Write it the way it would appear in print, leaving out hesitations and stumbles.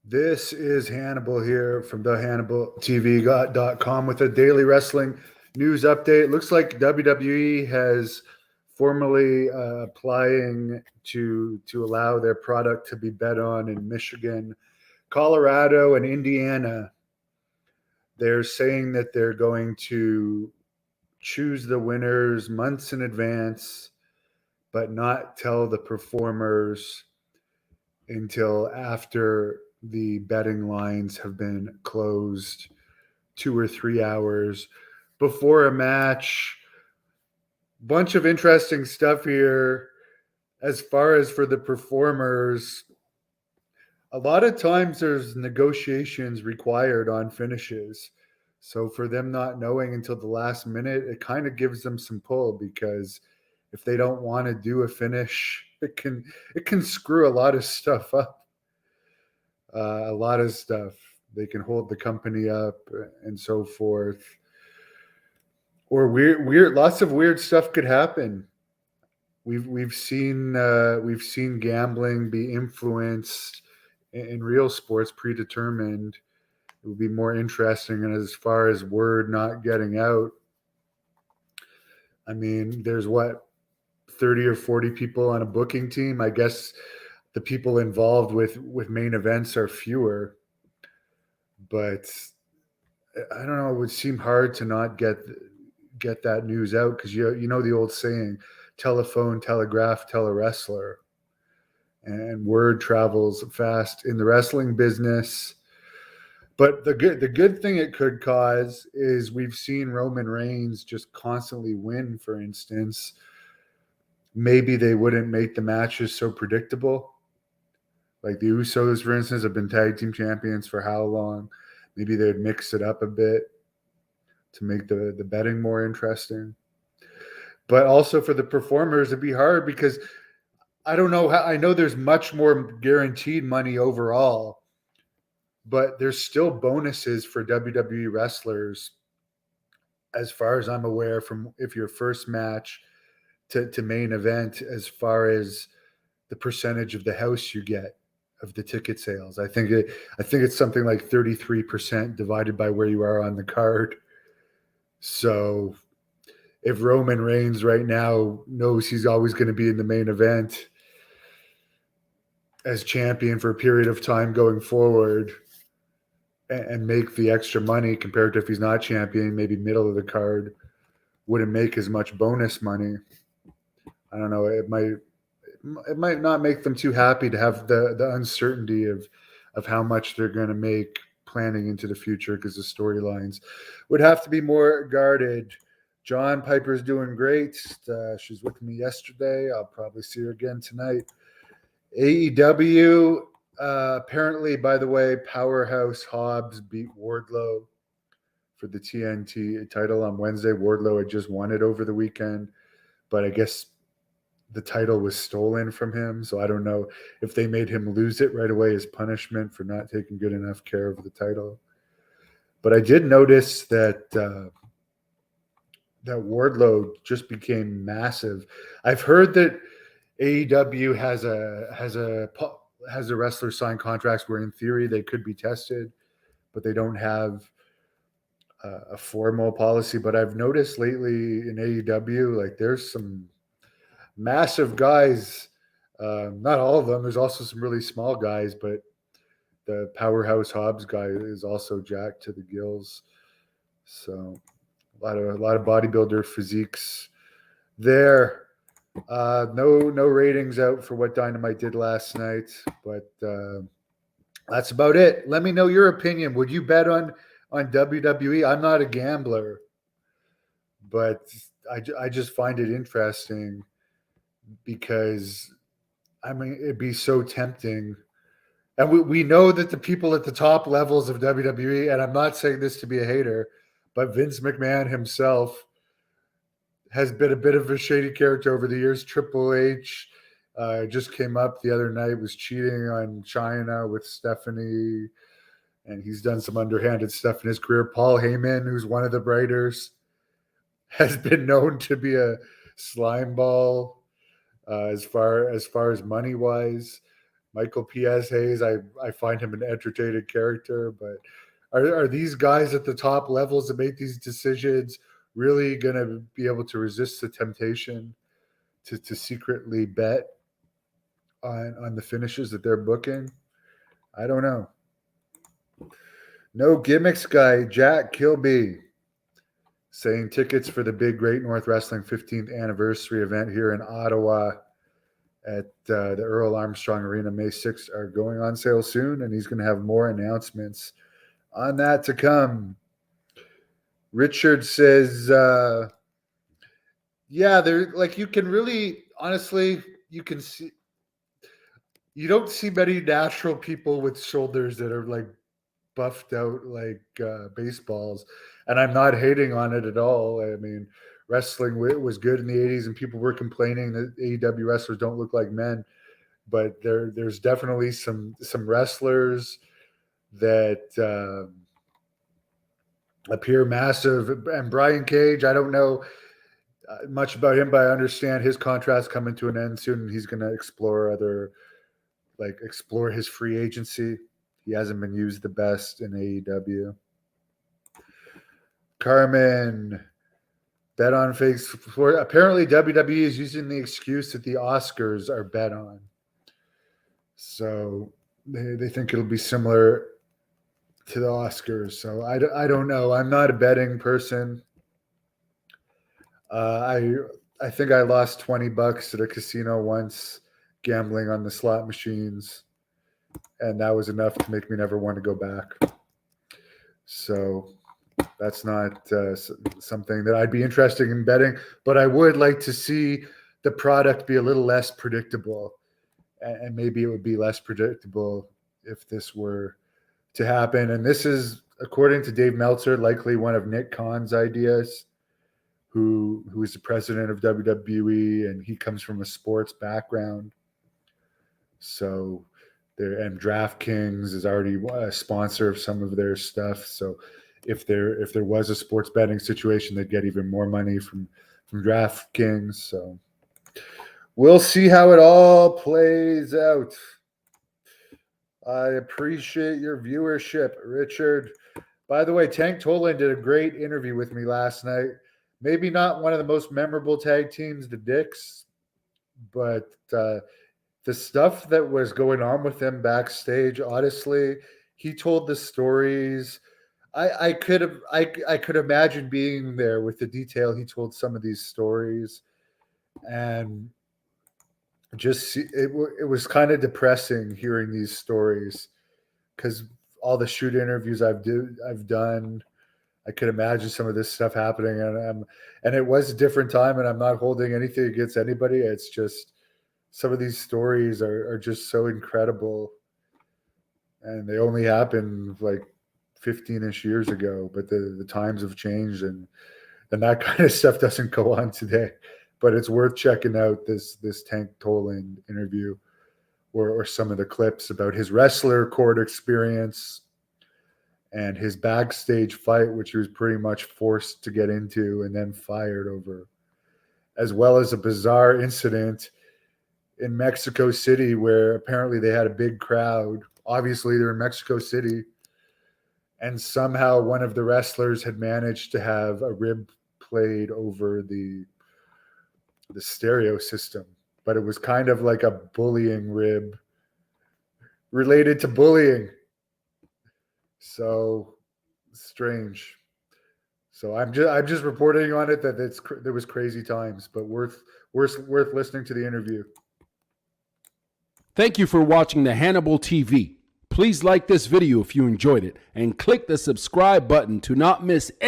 This is Hannibal here from the HannibalTV.com with a daily wrestling news update. Looks like WWE has formally applying to allow their product to be bet on in Michigan, Colorado, and Indiana. They're saying that they're going to choose the winners months in advance, but not tell the performers until after the betting lines have been closed 2 or 3 hours before a match. Bunch of interesting stuff here. As far as for the performers, a lot of times there's negotiations required on finishes. So for them not knowing until the last minute, it kind of gives them some pull, because if they don't want to do a finish, it can screw a lot of stuff up. A lot of stuff. They can hold the company up and so forth. Or weird, lots of weird stuff could happen. We've seen gambling be influenced in real sports, predetermined. It would be more interesting. And as far as word not getting out, I mean, there's 30 or 40 people on a booking team. I guess the people involved with main events are fewer, but I don't know. It would seem hard to not get that news out, because you know the old saying, telephone, telegraph, tell a wrestler, and word travels fast in the wrestling business. But the good thing it could cause is we've seen Roman Reigns just constantly win. For instance, maybe they wouldn't make the matches so predictable. Like the Usos, for instance, have been tag team champions for how long? Maybe they'd mix it up a bit to make the betting more interesting. But also for the performers, it'd be hard, because I don't know how. I know there's much more guaranteed money overall, but there's still bonuses for WWE wrestlers, as far as I'm aware, from if your first match to main event, as far as the percentage of the house you get of the ticket sales. I think it's something like 33% divided by where you are on the card. So if Roman Reigns right now knows he's always going to be in the main event as champion for a period of time going forward, and make the extra money, compared to if he's not champion, maybe middle of the card, wouldn't make as much bonus money. I don't know. It might not make them too happy to have the uncertainty of how much they're going to make planning into the future, because the storylines would have to be more guarded. John Piper's doing great. She's with me yesterday. I'll probably see her again tonight. AEW, apparently, by the way, Powerhouse Hobbs beat Wardlow for the TNT title on Wednesday. Wardlow had just won it over the weekend, but I guess the title was stolen from him. So I don't know if they made him lose it right away as punishment for not taking good enough care of the title. But I did notice that that Wardlow just became massive. I've heard that AEW has a wrestler sign contracts where in theory they could be tested, but they don't have a formal policy. But I've noticed lately in AEW, like, there's some massive guys. Not all of them. There's also some really small guys, but the Powerhouse Hobbs guy is also jacked to the gills. So a lot of bodybuilder physiques there. No ratings out for what Dynamite did last night, but that's about it. Let me know your opinion. Would you bet on WWE? I'm not a gambler, but I just find it interesting, because I mean, it'd be so tempting. And we know that the people at the top levels of WWE, and I'm not saying this to be a hater, but Vince McMahon himself has been a bit of a shady character over the years. Triple H just came up the other night, was cheating on China with Stephanie, and he's done some underhanded stuff in his career. Paul Heyman, who's one of the writers, has been known to be a slime ball as far as money wise. Michael P.S. Hayes, I find him an entertaining character, but are these guys at the top levels that make these decisions really going to be able to resist the temptation to secretly bet on the finishes that they're booking? I don't know. No gimmicks guy, Jack Kilby, saying tickets for the big Great North Wrestling 15th anniversary event here in Ottawa at the Earl Armstrong Arena May 6th are going on sale soon, and he's going to have more announcements on that to come. Richard says, yeah, they're like, you can really, honestly, you can see, you don't see many natural people with shoulders that are like buffed out like baseballs. And I'm not hating on it at all. I mean, wrestling was good in the 80s, and people were complaining that AEW wrestlers don't look like men. But there's definitely some wrestlers that appear massive. And Brian Cage, I don't know much about him, but I understand his contract's coming to an end soon, and he's going to explore his free agency. He hasn't been used the best in AEW. Carmen, bet on fakes. Apparently, WWE is using the excuse that the Oscars are bet on. So they think it'll be similar to the Oscars. So I don't know. I'm not a betting person. I think I lost $20 at a casino once gambling on the slot machines, and that was enough to make me never want to go back. So that's not something that I'd be interested in betting, but I would like to see the product be a little less predictable, and maybe it would be less predictable if this were to happen. And this is, according to Dave Meltzer, likely one of Nick Khan's ideas, who is the president of WWE, and he comes from a sports background. So there, and DraftKings is already a sponsor of some of their stuff. So if there was a sports betting situation, they'd get even more money from DraftKings. So we'll see how it all plays out. I appreciate your viewership, Richard. By the way, Tank Tolan did a great interview with me last night. Maybe not one of the most memorable tag teams, the Dicks, but the stuff that was going on with them backstage, honestly, he told the stories. I could imagine being there with the detail he told some of these stories, and just it was kind of depressing hearing these stories, because all the shoot interviews I've done, I could imagine some of this stuff happening, and it was a different time, and I'm not holding anything against anybody. It's just some of these stories are just so incredible, and they only happened like 15-ish years ago, but the times have changed, and that kind of stuff doesn't go on today. But it's worth checking out this Tank Tolan interview, or some of the clips about his wrestler court experience and his backstage fight, which he was pretty much forced to get into and then fired over, as well as a bizarre incident in Mexico City where apparently they had a big crowd. Obviously, they're in Mexico City, and somehow one of the wrestlers had managed to have a rib played over the stereo system, but it was kind of like a bullying rib related to bullying. So strange. So I'm just reporting on it that there was crazy times, but worth listening to the interview. Thank you for watching the Hannibal TV. Please like this video if you enjoyed it, and click the subscribe button to not miss any